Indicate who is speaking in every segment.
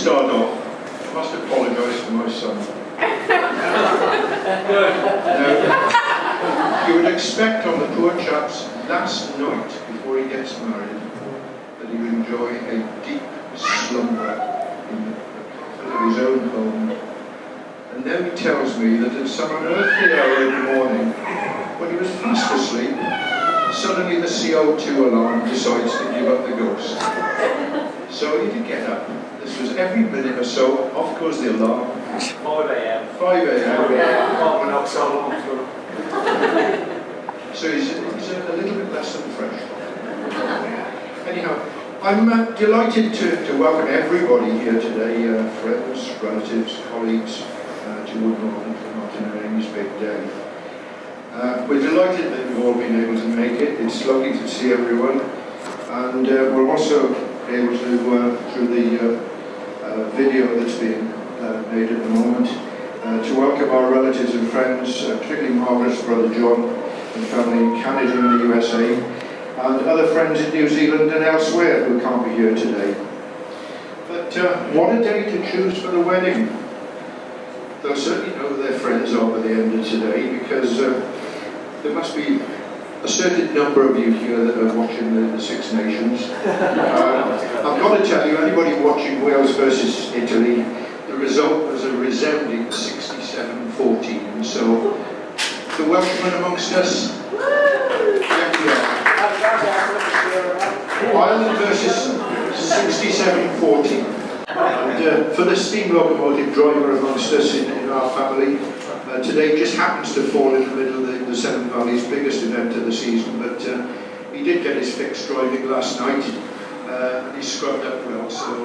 Speaker 1: start off, I must apologise for my son. Now, you would expect on the poor chap's last night before he gets married that he would enjoy a deep slumber in the comfort of his own home. And now he tells me that at some unearthly hour in the morning, when he was fast asleep, suddenly the CO2 alarm decides to give up the ghost. So he did get up. This was every minute or so, off goes the alarm.
Speaker 2: 5 a.m.
Speaker 1: 5 a.m.
Speaker 2: Carbon dioxide.
Speaker 1: So he's a little bit less than fresh. Anyhow, I'm delighted to welcome everybody here today, friends, relatives, colleagues, to Woodnorton for Martin and Amy's big day. We're delighted that you've all been able to make it. It's lovely to see everyone. And we're also able to, through the video that's being made at the moment, to welcome our relatives and friends, particularly Margaret's brother John and family in Canada and the USA, and other friends in New Zealand and elsewhere who can't be here today. But what a day to choose for the wedding. They'll certainly know who their friends are by the end of today, because there must be a certain number of you here that are watching the Six Nations. I've got to tell you, anybody watching Wales versus Italy, the result was a resounding 67-14. So, the Welshmen amongst us, Ireland versus 67-14. And for the steam locomotive driver amongst us in our family, today just happens to fall in the middle of the Seven Valleys' biggest event of the season, but he did get his fix driving last night, and he scrubbed up well, so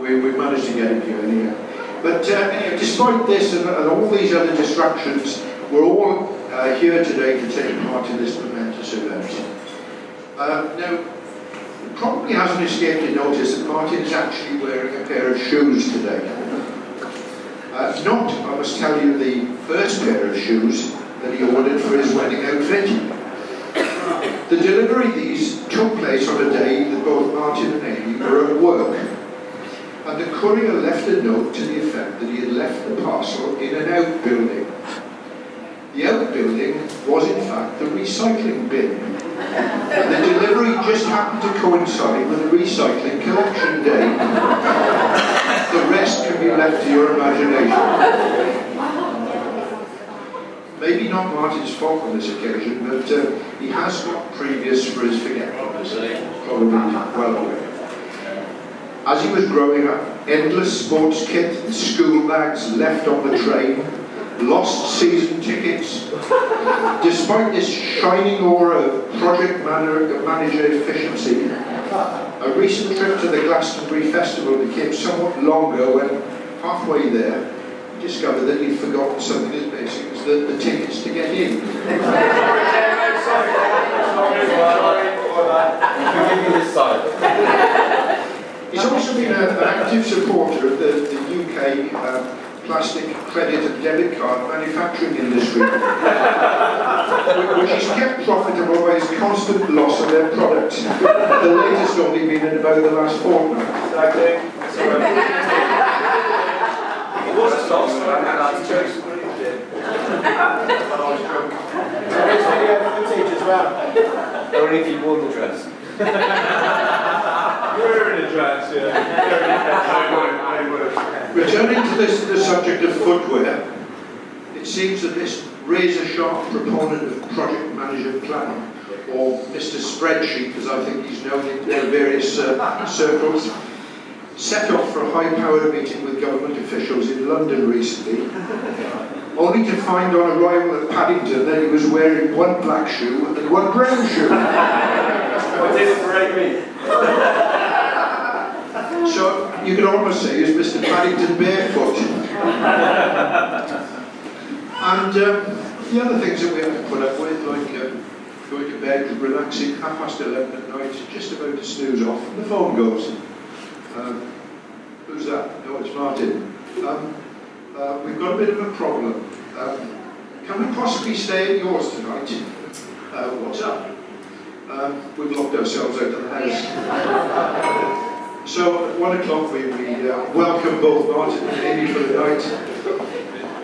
Speaker 1: we managed to get him here anyhow. But anyway, despite this and all these other distractions, we're all here today to take part in this momentous event. Now, it probably hasn't escaped your notice that Martin is actually wearing a pair of shoes today. Not, I must tell you, the first pair of shoes that he ordered for his wedding outfit. The delivery of these took place on a day that both Martin and Amy were at work, and the courier left a note to the effect that he had left the parcel in an outbuilding. The outbuilding was in fact the recycling bin, and the delivery just happened to coincide with a recycling collection day. The rest can be left to your imagination. Maybe not Martin's fault on this occasion, but he has got previous for his forgetfulness, probably well aware. As he was growing up, endless sports kit and school bags left on the train, lost season tickets. Despite this shining aura of project manager efficiency, a recent trip to the Glastonbury Festival became somewhat longer when, halfway there, he discovered that he'd forgotten something as basic as the tickets to get in. He's also been an active supporter of the UK plastic credit and debit card manufacturing industry, which is kept profitable by his constant loss of their products. The latest only been in about the last fortnight.
Speaker 2: It was a loss, but I had to choose what he did. There's video footage as well. Only if you wore the dress. You're wearing a dress, yeah. I would.
Speaker 1: Returning to the subject of footwear, it seems that this razor-sharp proponent of project manager planning, or Mr. Spreadsheet, as I think he's known in various circles, set off for a high-powered meeting with government officials in London recently, only to find on arrival at Paddington that he was wearing one black shoe and one brown shoe.
Speaker 2: What did it break me?
Speaker 1: So you could almost say he's Mr. Paddington barefoot. And the other things that we have to put up with, like going to bed, relaxing, 11:30 at night, just about to snooze off, and the phone goes. Who's that? No, it's Martin. We've got a bit of a problem. Can we possibly stay at yours tonight? What's up? We've locked ourselves out of the house. So at 1 o'clock we welcome both Martin and Amy for the night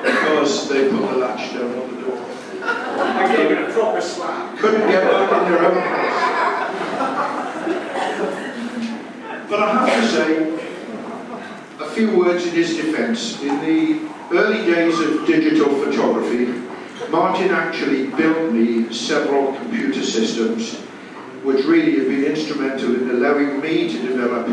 Speaker 1: because they put the latch down on the door.
Speaker 3: I gave it a proper slap.
Speaker 1: Couldn't get back in their own house. But I have to say a few words in his defence. In the early days of digital photography, Martin actually built me several computer systems which really have been instrumental in allowing me to develop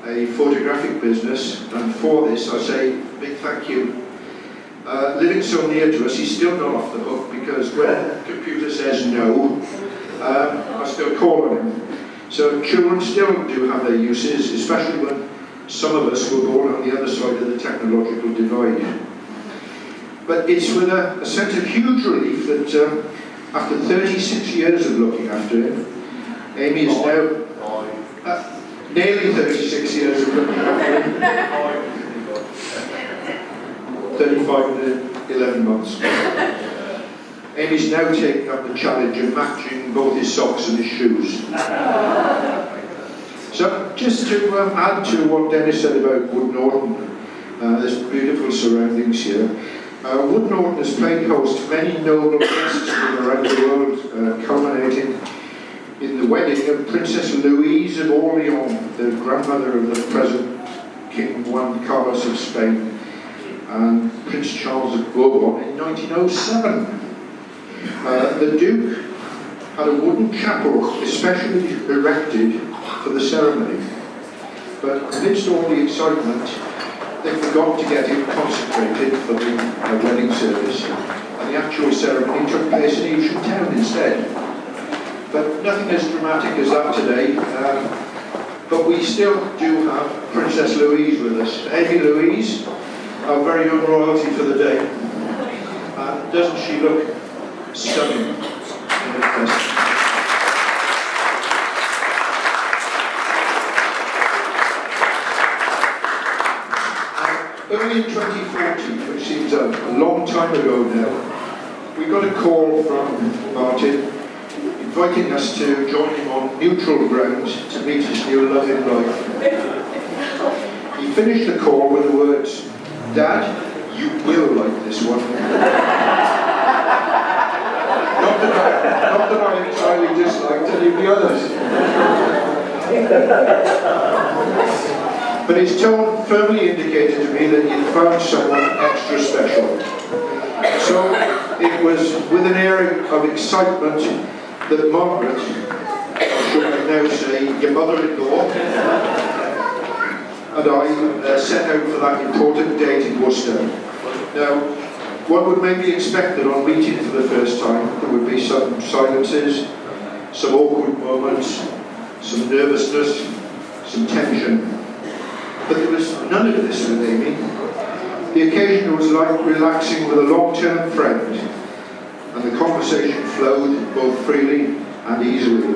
Speaker 1: a photographic business, and for this I say a big thank you. Living so near to us, he's still not off the hook, because when the computer says no, I still call on him. So children still do have their uses, especially when some of us were born on the other side of the technological divide. But it's with a sense of huge relief that after 36 years of looking after him, Amy is now nearly 36 years of looking after him. 35 and 11 months. Amy's now taking up the challenge of matching both his socks and his shoes. So, just to add to what Dennis said about Wood Norton, there's beautiful surroundings here. Wood Norton has played host to many noble guests from around the world, culminating in the wedding of Princess Louise of Orleans, the grandmother of the present King Juan Carlos of Spain, and Prince Charles of Bourbon in 1907. The Duke had a wooden chapel especially erected for the ceremony, but amidst all the excitement, they forgot to get it consecrated for the wedding service, and the actual ceremony took place in Evesham Town instead. But nothing as dramatic as that today, but we still do have Princess Louise with us. Amy Louise, our very own royalty for the day. Doesn't she look stunning in her dress? Early in 2014, which seems a long time ago now, we got a call from Martin inviting us to join him on neutral grounds to meet his new love in life. He finished the call with the words, "Dad, you will like this one." Not that I entirely disliked any of the others. But his tone firmly indicated to me that he'd found someone extra special. So it was with an air of excitement that Margaret, or should I now say, your mother-in-law, and I set out for that important date in Worcester. Now, one would maybe expect that on meeting for the first time, there would be some silences, some awkward moments, some nervousness, some tension. But there was none of this with Amy. The occasion was like relaxing with a long-term friend, and the conversation flowed both freely and easily.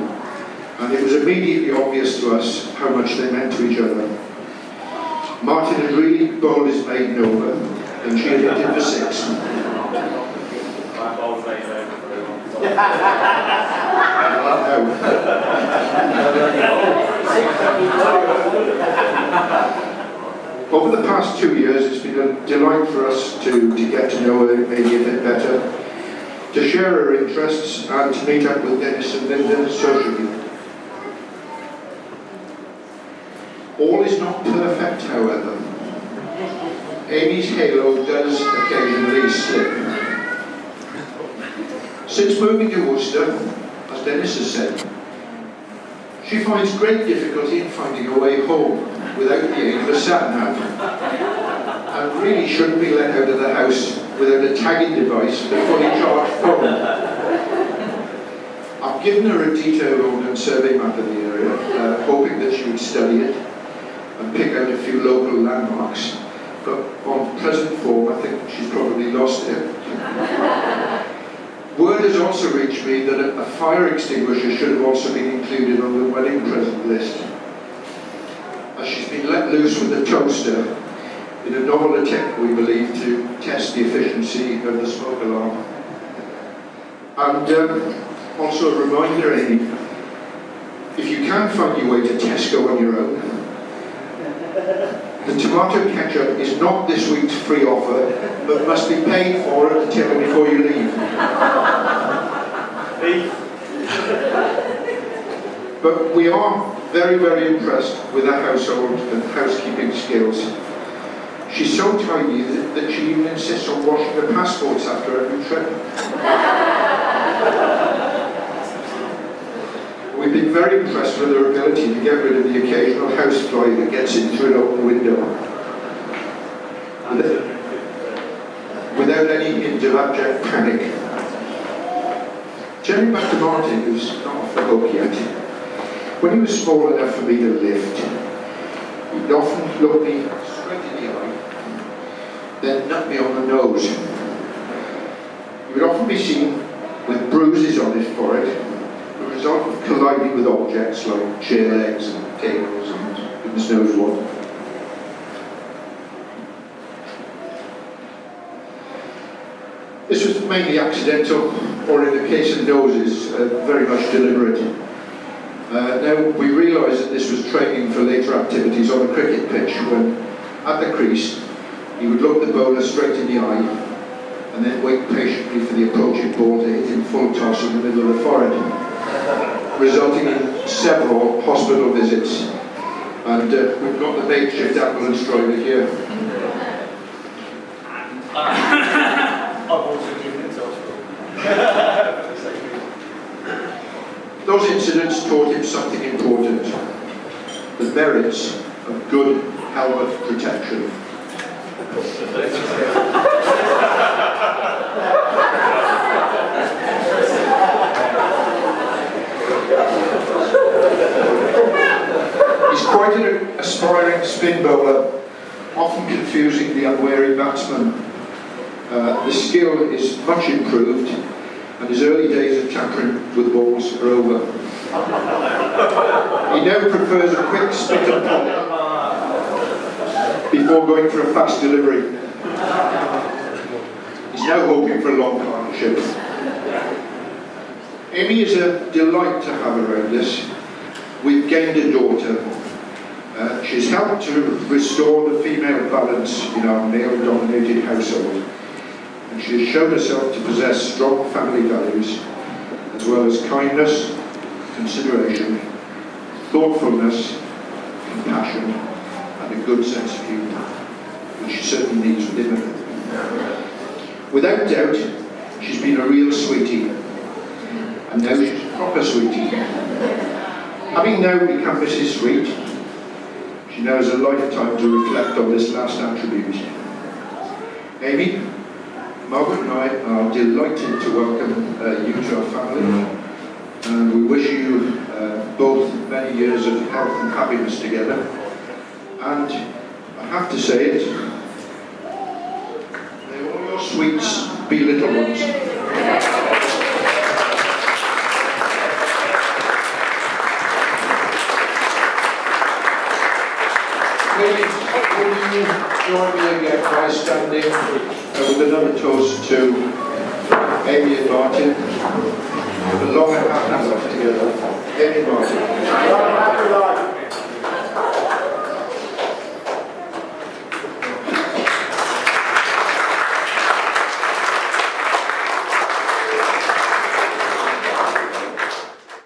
Speaker 1: And it was immediately obvious to us how much they meant to each other. Martin had really bowled his maiden over, and she had hit it for 6. Over the past 2 years, it's been a delight for us to get to know her maybe a bit better, to share her interests, and to meet up with Dennis and Linda socially. All is not perfect, however. Amy's halo does occasionally slip. Since moving to Worcester, as Dennis has said, she finds great difficulty in finding her way home without the aid of a sat-nav, and really shouldn't be let out of the house without a tagging device and a fully charged phone. I've given her a detailed ordnance survey map of the area, hoping that she would study it and pick out a few local landmarks, but on present form I think she's probably lost it. Word has also reached me that a fire extinguisher should have also been included on the wedding present list, as she's been let loose with a toaster in a novel attempt, we believe, to test the efficiency of the smoke alarm. And also a reminder, Amy, if you can find your way to Tesco on your own, The tomato ketchup is not this week's free offer, but must be paid for at the till before you leave. But we are very, very impressed with her household and housekeeping skills. She's so tidy that she even insists on washing her passports after every trip. We've been very impressed with her ability to get rid of the occasional housefly that gets in through an open window. Without any hint of abject panic. Turning back to Martin, who's not off the hook yet, when he was small enough for me to lift, he'd often look me straight in the eye, then nut me on the nose. He would often be seen with bruises on his forehead, the result of colliding with objects like chair legs and tables and goodness knows what. This was mainly accidental, or in the case of noses, very much deliberate. Now, we realised that this was training for later activities on a cricket pitch when, at the crease, he would look the bowler straight in the eye and then wait patiently for the approaching ball to hit him full toss in the middle of the forehead, resulting in several hospital visits. And we've got the makeshift ambulance driver here.
Speaker 2: I've also given it to hospital.
Speaker 1: Those incidents taught him something important: the merits of good helmet protection. He's quite an aspiring spin bowler, often confusing the unwary batsman. The skill is much improved, and his early days of tampering with balls are over. He now prefers a quick spit and pop before going for a fast delivery. He's now hoping for a long partnership. Amy is a delight to have around us. We've gained a daughter. She's helped to restore the female balance in our male-dominated household. And she has shown herself to possess strong family values, as well as kindness, consideration, thoughtfulness, compassion, and a good sense of humour, which she certainly needs within her. Without doubt, she's been a real sweetie, and now she's a proper sweetie. Having now become Mrs. Sweet, she now has a lifetime to reflect on this last attribute. Amy, Margaret and I are delighted to welcome you to our family, and we wish you both many years of health and happiness together. And I have to say it, may all your sweets be little ones. Please, will you join me again by standing with another toast to Amy and Martin, for the long and happy life together. Amy and Martin.